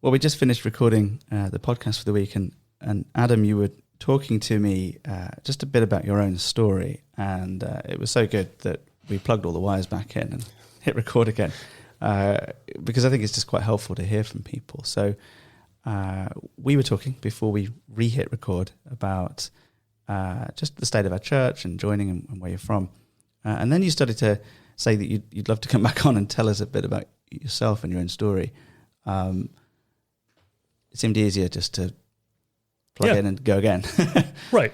Well, we just finished recording the podcast for the week, and Adam, you were talking to me just a bit about your own story, and it was so good that we plugged all the wires back in and hit record again, because I think it's just quite helpful to hear from people. So we were talking before we re-hit record about just the state of our church and joining and where you're from. And then you started to say that you'd love to come back on and tell us a bit about yourself and your own story. It seemed easier just to plug in and go again. Right.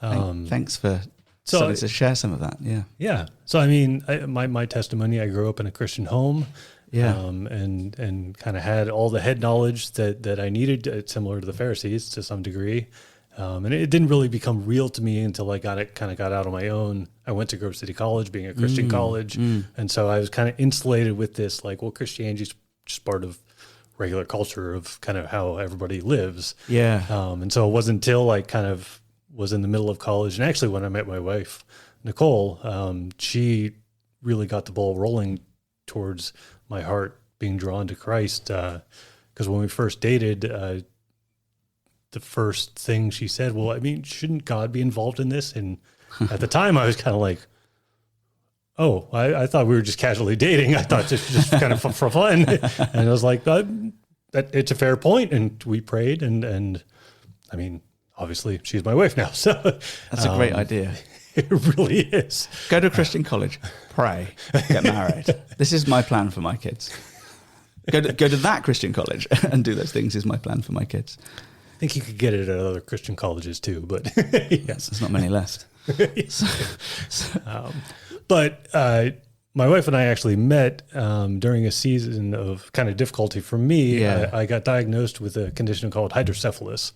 Thanks for starting to share some of that. Yeah. Yeah. So, I mean, my testimony, I grew up in a Christian home. Yeah. And kind of had all the head knowledge that I needed, similar to the Pharisees to some degree. And it didn't really become real to me until I got out on my own. I went to Grove City College, being a Christian college. And so I was kind of insulated with this, like, well, Christianity is just part of regular culture of kind of how everybody lives. Yeah. And so it wasn't until I kind of was in the middle of college. And actually when I met my wife, Nicole, she really got the ball rolling towards my heart being drawn to Christ. Because when we first dated, the first thing she said, well, I mean, shouldn't God be involved in this? And at the time I was kind of like, oh, I thought we were just casually dating. I thought just kind of for fun. And I was like, that it's a fair point. And we prayed and I mean, obviously she's my wife now. So that's a great idea. It really is. Go to a Christian college, pray, get married. This is my plan for my kids. Go to that Christian college and do those things is my plan for my kids. I think you could get it at other Christian colleges too, but yes, there's not many left. But my wife and I actually met during a season of kind of difficulty for me. Yeah. I got diagnosed with a condition called hydrocephalus,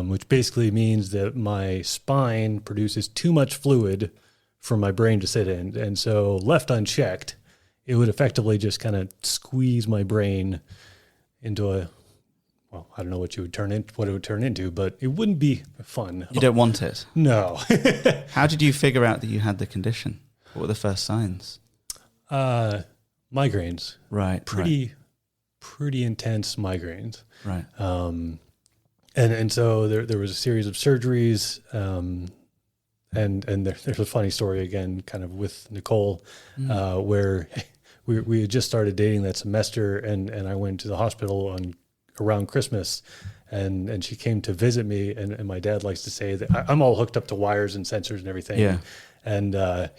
which basically means that my spine produces too much fluid for my brain to sit in. And so left unchecked, it would effectively just kind of squeeze my brain into well, I don't know what it would turn into, but it wouldn't be fun. You don't want it? No. How did you figure out that you had the condition? What were the first signs? Migraines. Right. Pretty intense migraines. Right. And so there was a series of surgeries, and there's a funny story again, kind of with Nicole, where we had just started dating that semester, and I went to the hospital around Christmas, and she came to visit me, and my dad likes to say that I'm all hooked up to wires and sensors and everything. Yeah. And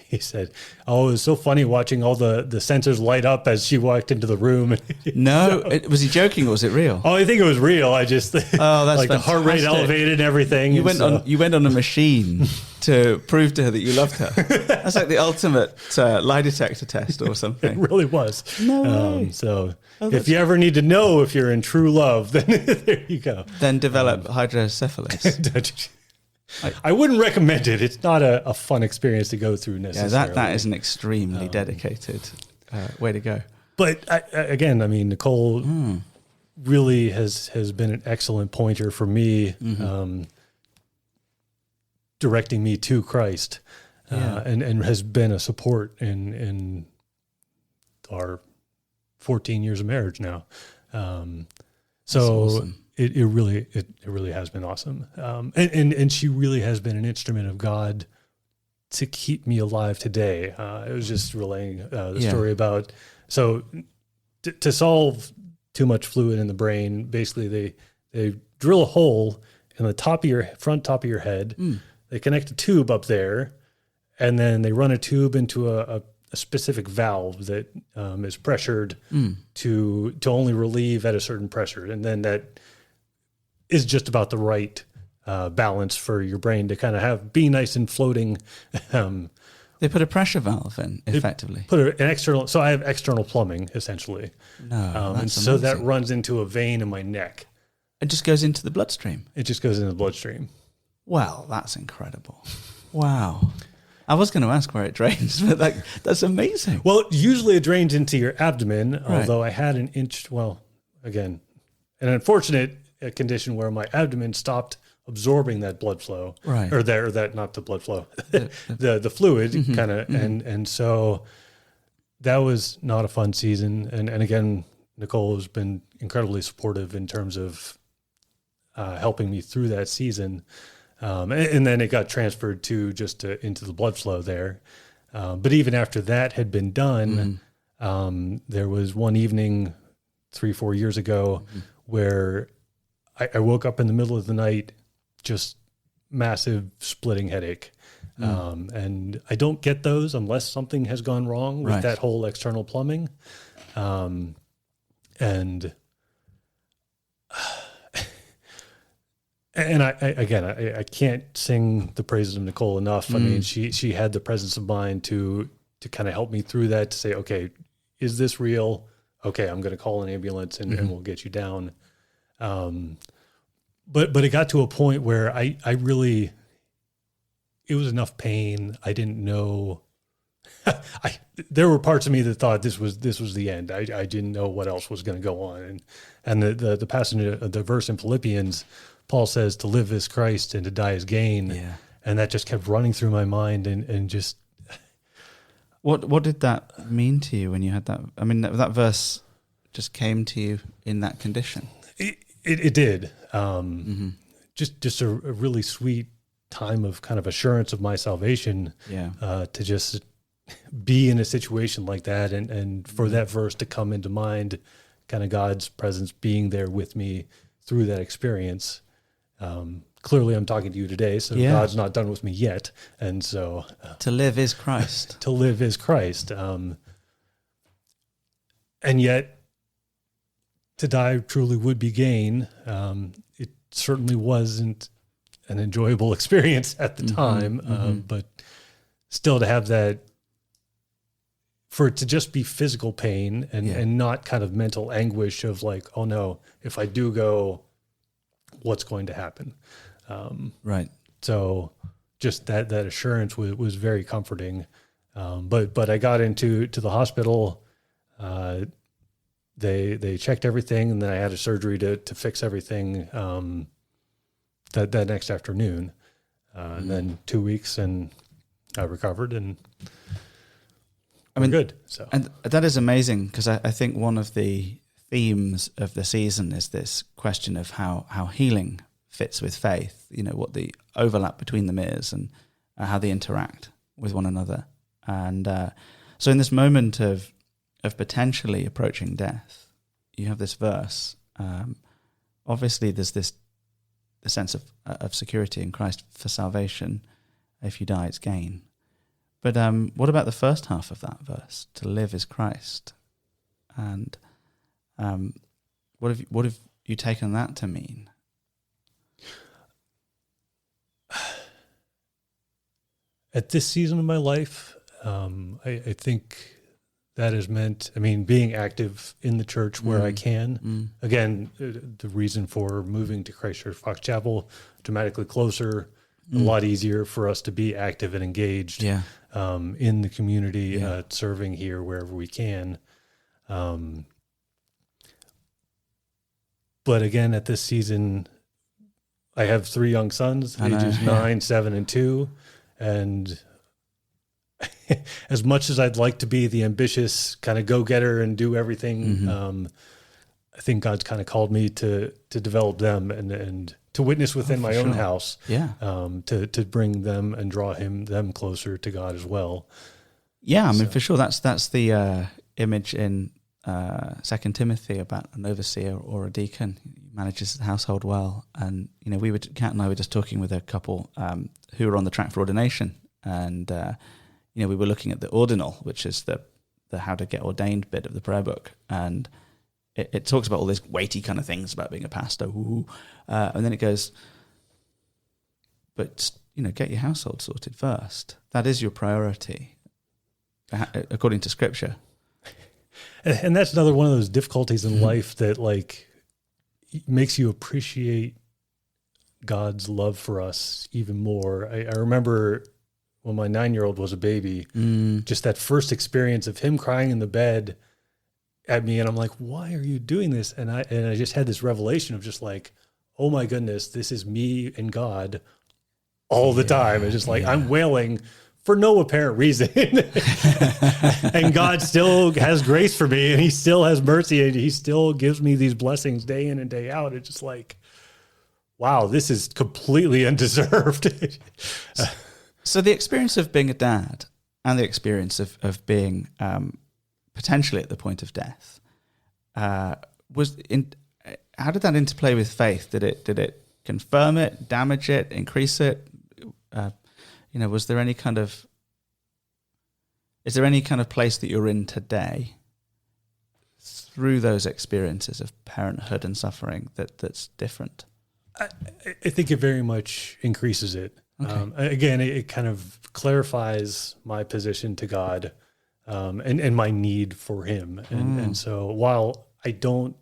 he said, oh, it was so funny watching all the sensors light up as she walked into the room. No, was he joking or was it real? Oh, I think it was real. I just, that's like fantastic. The heart rate elevated and everything. You went on a machine to prove to her that you loved her. That's like the ultimate lie detector test or something. It really was. No way. So if you ever need to know if you're in true love, then there you go. Then develop hydrocephalus. I wouldn't recommend it. It's not a fun experience to go through necessarily. Yeah, that is an extremely dedicated way to go. But again, I mean, Nicole really has been an excellent pointer for me, directing me to Christ, and has been a support in our 14 years of marriage now. So awesome. It really has been awesome. And she really has been an instrument of God to keep me alive today. It was just relaying the story about, so to solve too much fluid in the brain, basically they drill a hole in the front top of your head. They connect a tube up there, and then they run a tube into a specific valve that is pressured to only relieve at a certain pressure. And then that is just about the right balance for your brain to kind of be nice and floating. They put a pressure valve in, effectively. Put an external. So I have external plumbing, essentially. No, and so that runs into a vein in my neck. It just goes into the bloodstream. It just goes into the bloodstream. Well, that's incredible. Wow. I was going to ask where it drains, but that's amazing. Well, usually it drains into your abdomen, right. Although I had an again, an unfortunate condition where my abdomen stopped absorbing that blood flow, right? Or that not the blood flow, the fluid kind of, and so that was not a fun season. And again, Nicole has been incredibly supportive in terms of helping me through that season. And then it got transferred to just into the blood flow there. But even after that had been done, there was one evening 3-4 years ago where I woke up in the middle of the night, just massive splitting headache. And I don't get those unless something has gone wrong with that whole external plumbing. And I can't sing the praises of Nicole enough. I mean, she had the presence of mind to kind of help me through that, to say, okay, is this real? Okay, I'm going to call an ambulance and we'll get you down. But it got to a point where I really, it was enough pain. I didn't know. There were parts of me that thought this was the end. I didn't know what else was going to go on. And the passage, the verse in Philippians, Paul says to live is Christ and to die is gain. Yeah. And that just kept running through my mind and just. What did that mean to you when you had that? I mean, that verse just came to you in that condition. It did. Just a really sweet time of kind of assurance of my salvation. Yeah. To just be in a situation like that, and for that verse to come into mind, kind of God's presence being there with me through that experience. Clearly I'm talking to you today, so God's not done with me yet. And so to live is Christ. To live is Christ. And yet to die truly would be gain. It certainly wasn't an enjoyable experience at the time, but still to have that, for it to just be physical pain and not kind of mental anguish of like, oh no, if I do go, what's going to happen? Right. So just that assurance was very comforting. But I got into the hospital. They checked everything, and then I had a surgery to fix everything that next afternoon. And then 2 weeks, and I recovered, and I'm good. So, and that is amazing, because I think one of the themes of the season is this question of how healing fits with faith. You know, what the overlap between them is, and how they interact with one another. And so, in this moment of potentially approaching death, you have this verse. Obviously, there's the sense of security in Christ for salvation. If you die, it's gain. But what about the first half of that verse? To live is Christ. And what have you taken that to mean? At this season of my life, I think that has meant, I mean, being active in the church where I can. Again, the reason for moving to Christ Church Fox Chapel, dramatically closer, a lot easier for us to be active and engaged in the community, serving here wherever we can. But again, at this season, I have 3 young sons, ages 9, 7, and 2. And as much as I'd like to be the ambitious kind of go-getter and do everything, I think God's kind of called me to develop them and to witness within my own house, to bring them and draw them closer to God as well. Yeah, I mean, for sure, that's the image in 2 Timothy about an overseer or a deacon who manages the household well. And you know, Kat and I were just talking with a couple who were on the track for ordination, and you know, we were looking at the ordinal, which is the how to get ordained bit of the prayer book, and it talks about all these weighty kind of things about being a pastor, and then it goes, but you know, get your household sorted first. That is your priority, according to Scripture. And that's another one of those difficulties in life that like makes you appreciate God's love for us even more. I remember when my 9-year-old was a baby, just that first experience of him crying in the bed at me, and I'm like, why are you doing this? And I just had this revelation of just like, oh my goodness, this is me and God all the time. It's just like I'm wailing for no apparent reason. And God still has grace for me, and he still has mercy, and he still gives me these blessings day in and day out. It's just like, wow, this is completely undeserved. So the experience of being a dad and the experience of being potentially at the point of death, how did that interplay with faith? Did it confirm it, damage it, increase it? Is there any kind of place that you're in today through those experiences of parenthood and suffering that's different? I think it very much increases it. Okay. Again, it kind of clarifies my position to God, and my need for him. And so while I don't,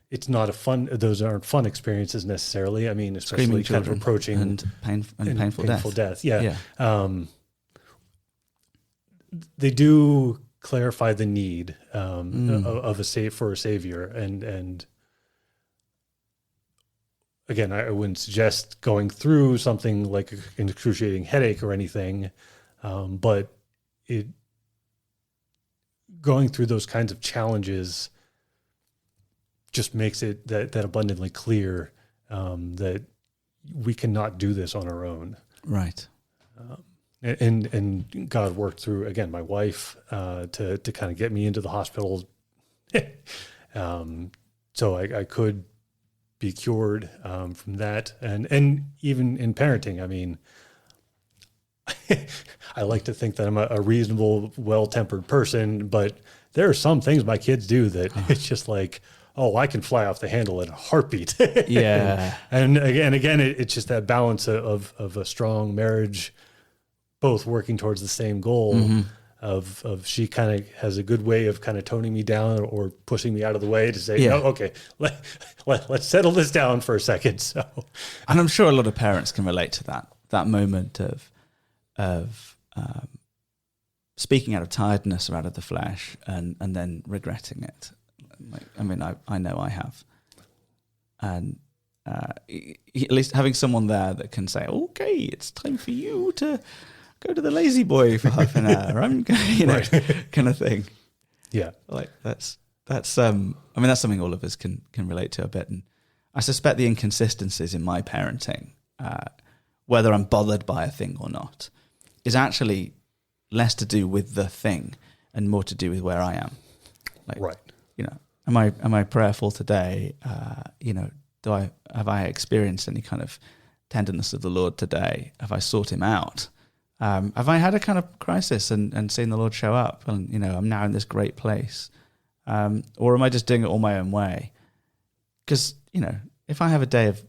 it's not those aren't fun experiences necessarily. I mean, especially kind of approaching and painful death. Yeah. They do clarify the need of for a savior. And again, I wouldn't suggest going through something like an excruciating headache or anything, but going through those kinds of challenges just makes it that abundantly clear that we cannot do this on our own. Right. And God worked through, again, my wife to kind of get me into the hospital, so I could be cured from that. And even in parenting, I mean, I like to think that I'm a reasonable, well-tempered person, but there are some things my kids do that it's just like, oh, I can fly off the handle in a heartbeat. Yeah. And again, it's just that balance of a strong marriage, both working towards the same goal. Of she kind of has a good way of kind of toning me down or pushing me out of the way to say, no, okay, let's settle this down for a second. So, and I'm sure a lot of parents can relate to that moment of speaking out of tiredness or out of the flesh and then regretting it. I know I have. And at least having someone there that can say, okay, it's time for you to go to the lazy boy for half an hour. I'm going, right. Kind of thing. Yeah. Like that's something all of us can relate to a bit. And I suspect the inconsistencies in my parenting, whether I'm bothered by a thing or not, is actually less to do with the thing and more to do with where I am. Like, right. Am I prayerful today? Have I experienced any kind of tenderness of the Lord today? Have I sought him out? Have I had a kind of crisis and seen the Lord show up and, I'm now in this great place? Or am I just doing it all my own way? Because, if I have a day of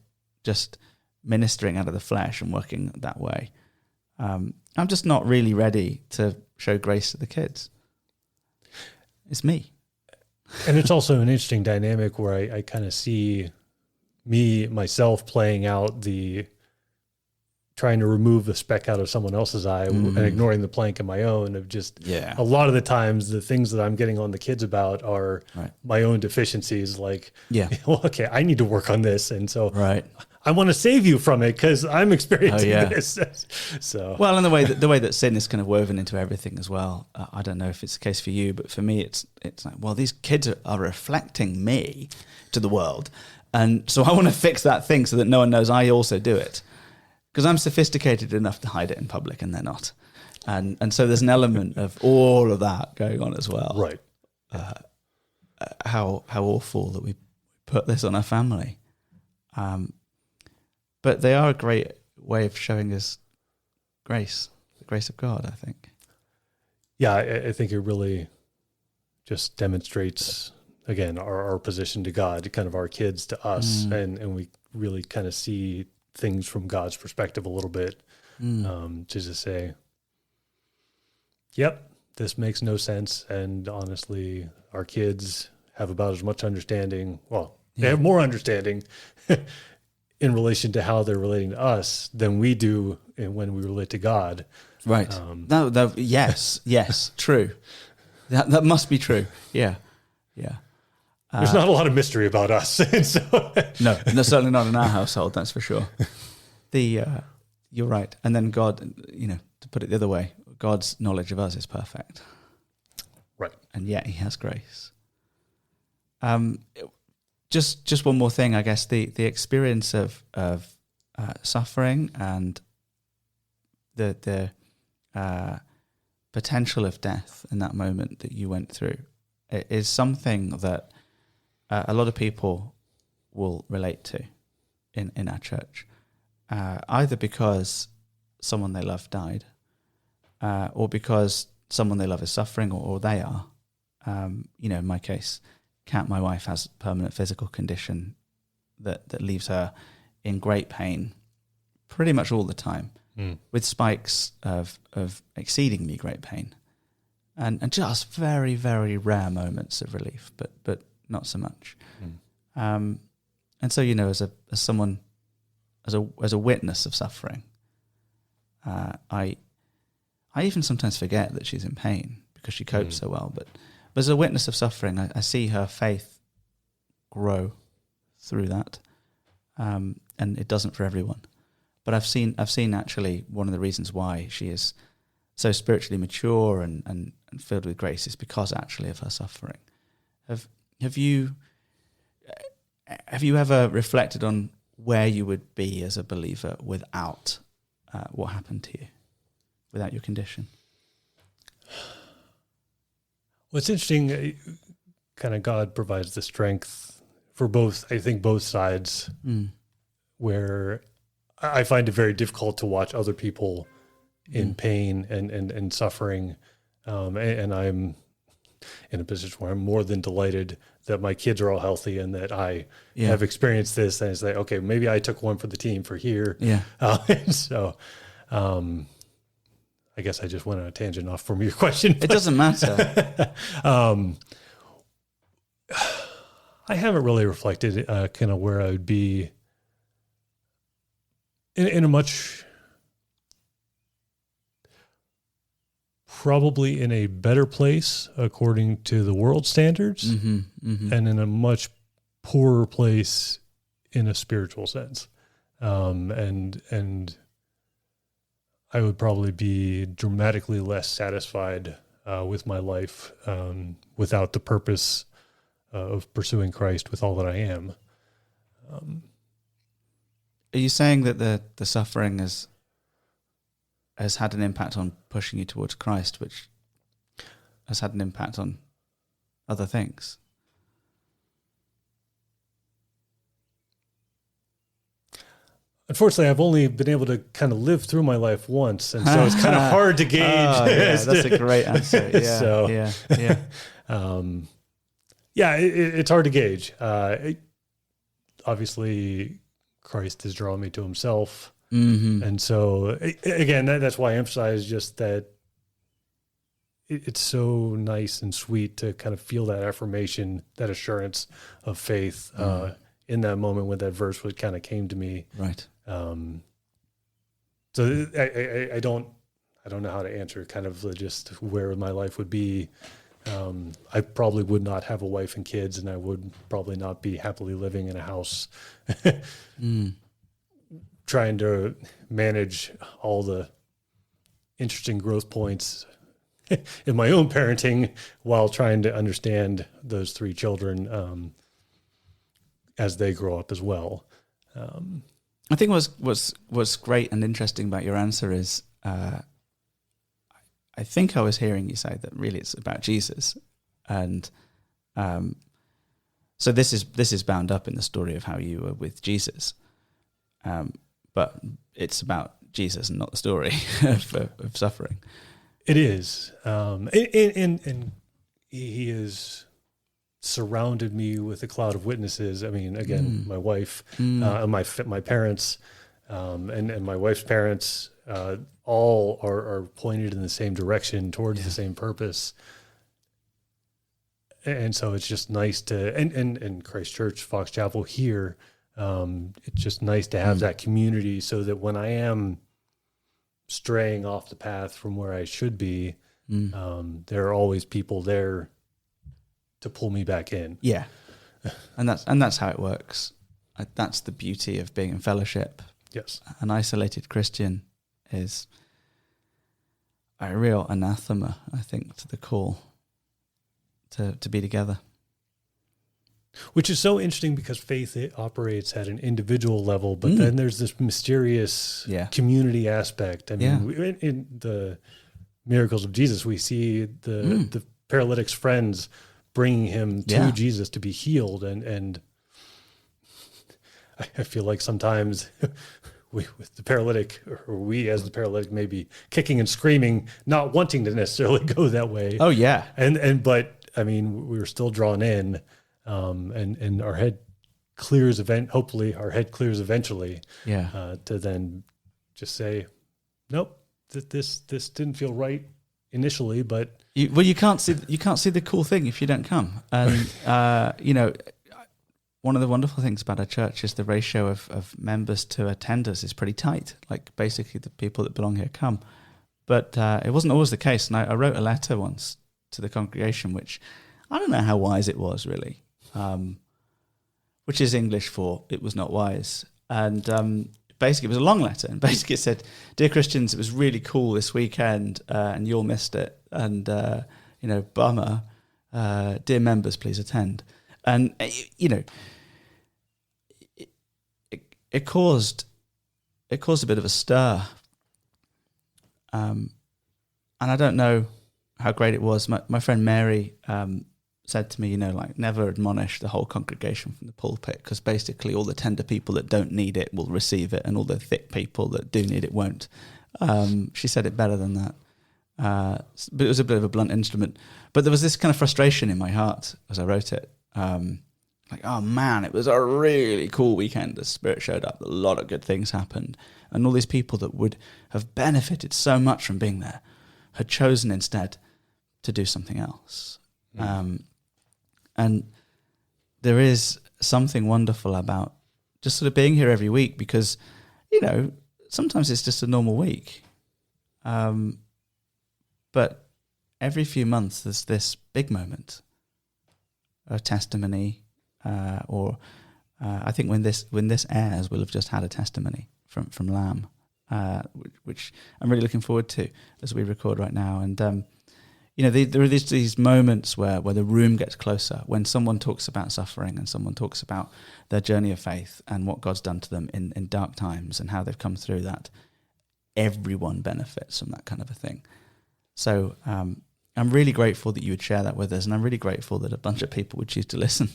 just ministering out of the flesh and working that way, I'm just not really ready to show grace to the kids. It's me. And it's also an interesting dynamic where I kind of see myself playing out trying to remove the speck out of someone else's eye and ignoring the plank in my own of just a lot of the times the things that I'm getting on the kids about are my own deficiencies. Like, well, okay, I need to work on this. And so I want to save you from it because I'm experiencing this. So, well, and the way that sin is kind of woven into everything as well. I don't know if it's the case for you, but for me, it's like, well, these kids are reflecting me to the world. And so I want to fix that thing so that no one knows I also do it. Because I'm sophisticated enough to hide it in public and they're not. And so there's an element of all of that going on as well. Right. How awful that we put this on our family. But they are a great way of showing us grace, the grace of God, I think. Yeah, I think it really just demonstrates, again, our position to God, kind of our kids to us, and we really kind of see things from God's perspective a little bit, just to say, yep, this makes no sense. And honestly, our kids have about as much understanding. Well, they have more understanding in relation to how they're relating to us than we do when we relate to God. Right. Yes, true. That must be true. Yeah. There's not a lot of mystery about us. And so no, certainly not in our household, that's for sure. you're right. And then God, to put it the other way, God's knowledge of us is perfect. Right. And yet he has grace. Just one more thing, I guess, the experience of suffering and the potential of death in that moment that you went through, it is something that a lot of people will relate to in our church, either because someone they love died, or because someone they love is suffering, or they are. In my case, Kat, my wife, has a permanent physical condition that leaves her in great pain pretty much all the time, with spikes of exceedingly great pain, and just very, very rare moments of relief, but not so much. And so, as a witness of suffering, I even sometimes forget that she's in pain because she copes so well. But as a witness of suffering, I see her faith grow through that, and it doesn't for everyone. But I've seen actually one of the reasons why she is so spiritually mature and filled with grace is because actually of her suffering. Have you ever reflected on where you would be as a believer without what happened to you, without your condition? Well, it's interesting, kind of God provides the strength for both, I think both sides, where I find it very difficult to watch other people in pain and suffering. And I'm in a position where I'm more than delighted that my kids are all healthy and that I have experienced this. And it's like, okay, maybe I took one for the team for here. Yeah. So I guess I just went on a tangent off from your question. It doesn't matter. I haven't really reflected kind of where I would be in a much, probably in a better place according to the world standards, and in a much poorer place in a spiritual sense. And I would probably be dramatically less satisfied with my life without the purpose of pursuing Christ with all that I am. Are you saying that the suffering has had an impact on pushing you towards Christ, which has had an impact on other things? Unfortunately, I've only been able to kind of live through my life once, and so it's kind of hard to gauge. That's a great answer. Yeah, so, it's hard to gauge. Obviously, Christ has drawn me to himself. And so, again, that's why I emphasize just that it's so nice and sweet to kind of feel that affirmation, that assurance of faith in that moment when that verse kind of came to me. Right. So I don't know how to answer kind of just where my life would be. I probably would not have a wife and kids, and I would probably not be happily living in a house trying to manage all the interesting growth points in my own parenting while trying to understand those three children as they grow up as well. I think what's great and interesting about your answer is I think I was hearing you say that really it's about Jesus, and so this is bound up in the story of how you were with Jesus, but it's about Jesus and not the story of suffering. It is, and he is surrounded me with a cloud of witnesses. I mean, again, my wife, my parents, and my wife's parents, all are pointed in the same direction towards the same purpose. And so it's just nice to, and Christ Church, Fox Chapel here, it's just nice to have that community so that when I am straying off the path from where I should be, there are always people there to pull me back in. Yeah. And that's how it works. That's the beauty of being in fellowship. Yes. An isolated Christian is a real anathema, I think, to the call to be together. Which is so interesting because faith, it operates at an individual level, but then there's this mysterious community aspect. I mean, in the miracles of Jesus, we see the paralytic's friends bringing him to Jesus to be healed. And I feel like sometimes we, with the paralytic, or we as the paralytic, may be kicking and screaming, not wanting to necessarily go that way. Oh, yeah. But I mean, we were still drawn in. And our head clears hopefully our head clears eventually. To then just say, nope, this didn't feel right initially, but you can't see the cool thing if you don't come. And one of the wonderful things about our church is the ratio of members to attenders is pretty tight. Like basically the people that belong here come, but it wasn't always the case. And I wrote a letter once to the congregation, which I don't know how wise it was really. Which is English for it was not wise. And basically it was a long letter, and basically it said, "Dear Christians, it was really cool this weekend and you all missed it, and bummer. Dear members, please attend." And it caused a bit of a stir, and I don't know how great it was. My friend Mary said to me, never admonish the whole congregation from the pulpit, because basically all the tender people that don't need it will receive it, and all the thick people that do need it won't. She said it better than that. But it was a bit of a blunt instrument. But there was this kind of frustration in my heart as I wrote it. Oh man, it was a really cool weekend. The Spirit showed up. A lot of good things happened. And all these people that would have benefited so much from being there had chosen instead to do something else. And there is something wonderful about just sort of being here every week, because, sometimes it's just a normal week. But every few months there's this big moment, a testimony, or I think when this airs, we'll have just had a testimony from Lamb, which I'm really looking forward to as we record right now. And there are these moments where the room gets closer, when someone talks about suffering and someone talks about their journey of faith and what God's done to them in dark times and how they've come through that. Everyone benefits from that kind of a thing. So I'm really grateful that you would share that with us, and I'm really grateful that a bunch of people would choose to listen.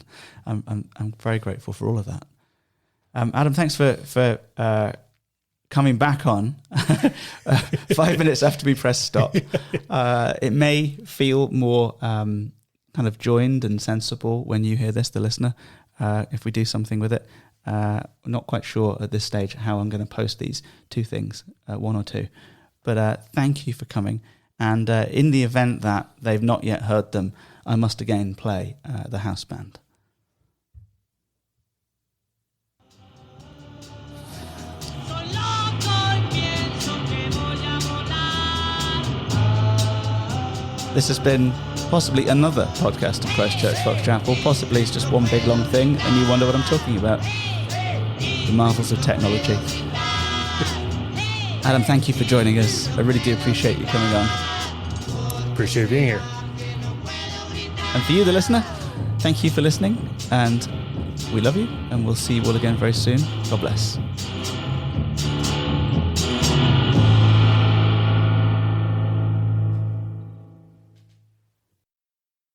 I'm very grateful for all of that. Adam, thanks for coming back on 5 minutes after we press stop. It may feel more kind of joined and sensible when you hear this, the listener, if we do something with it. Not quite sure at this stage how I'm going to post these two things, one or two. But thank you for coming. And in the event that they've not yet heard them, I must again play the house band. This has been possibly another podcast of Christ Church Fox Chapel. Possibly it's just one big long thing and you wonder what I'm talking about. The marvels of technology. Adam, thank you for joining us. I really do appreciate you coming on. Appreciate being here. And for you, the listener, thank you for listening. And we love you, and we'll see you all again very soon. God bless.